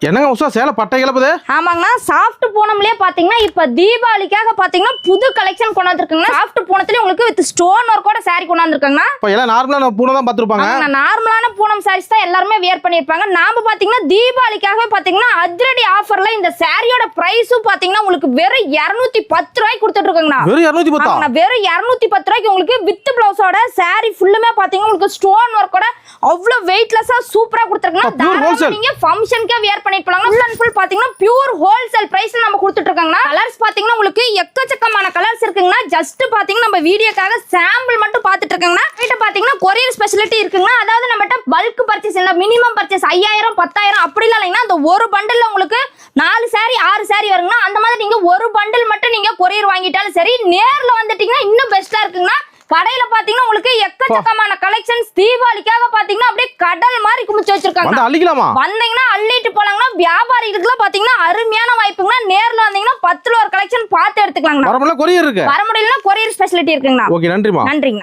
என்னங்க உஷா சேலை பட்டை கிளப்புது? ஆமாங்கண்ணா, சாஃப்ட் பூனம்லயே பாத்தீங்கன்னா இப்ப தீபாவளிக்காக பாத்தீங்கன்னா புது கலெக்ஷன் கொண்டு வந்திருக்குங்க. சாஃப்ட் பூனத்துல உங்களுக்கு வித் ஸ்டோன் ஒர்க்கோட saree கொண்டு வந்திருக்காங்க. இப்ப எல்லாம் நார்மலான பூனம் தான் பாத்துருப்பாங்க. நார்மலான பூனம் சாரீஸ் தான் எல்லாரும் வியர் பண்ணிருப்பாங்க. நாம பாத்தீங்கன்னா தீபாவளிக்காக பாத்தீங்கன்னா அதிரடி ஆஃபர்ல இந்த சாரியோட பிரைஸும் பாத்தீங்கன்னா உங்களுக்கு வெறும் 210 ரூபாய்க்கு கொடுத்துட்டு இருக்காங்கண்ணா. வெறும் 210? வெறும் 210 ரூபாய்க்கு உங்களுக்கு வித் பிளவுஸோட saree ஃபுல்லுமே பாத்தீங்கன்னா உங்களுக்கு ஸ்டோன் ஒர்க்கோட அவ்வளவு வெயிட்லெஸ்ஸா சூப்பரா கொடுத்துருக்காங்க. நீங்க ஃபங்க்ஷனுக்கே வியர் பண்ணிட்டு போலாம். ஃபுல் அண்ட் ஃபுல் பாத்தீங்கன்னா பியூர் ஹோல்சேல் பிரைஸ்ல நம்ம கொடுத்துட்டு இருக்காங்கண்ணா. கலர்ஸ் பாத்தீங்கன்னா உங்களுக்கு எக்கச்சக்கமான கலர்ஸ் இருக்குங்கண்ணா. ஜஸ்ட் பாத்தீங்கன்னா நம்ம வீடியோக்காக சாம்பிள் மட்டும் பாத்துட்டு இருக்காங்கண்ணா. கிட்ட பாத்தீங்கன்னா கொரியர் ஸ்பெஷாலிட்டி இருக்குங்கண்ணா. அதாவது நம்மகிட்ட பல்க் பர்ச்சேஸ் இல்ல, மினிமம் பர்ச்சேஸ் 5000 10,000 அப்படி இல்லைங்கன்னா அந்த ஒரு பண்டில்ல உங்களுக்கு 4 சாரி 6 சாரி வருங்கண்ணா. அந்த மாதிரி நீங்க ஒரு பண்டில் மட்டும் நீங்க கொரியர் வாங்கிட்டாலும் சரி, நேர்ல வந்துட்டீங்கன்னா இன்னும் பெஸ்டா இருக்குங்கண்ணா. கடையில பாத்தீங்கன்னா உங்களுக்கு எக்கச்சக்கமான கலெக்ஷன்ஸ் தீபாவளிக்காக பாத்தீங்கன்னா அப்படியே கடல் மாதிரி குமிச்சு வச்சிருக்காங்க. வந்தீங்கன்னா அள்ளிட்டு போலாங்கன்னா வியாபாரிகளுக்குலாம் பாத்தீங்கன்னா அருமையான வாய்ப்புங்க. நேர்ல வந்தீங்கன்னா 10ல ஒரு கலெக்ஷன் பார்த்து எடுத்துக்கலாங்க. வர முடியலன்னா கொரியர் ஸ்பெஷாலிட்டி இருக்குங்கண்ணா. ஓகே, நன்றிமா. நன்றிங்க.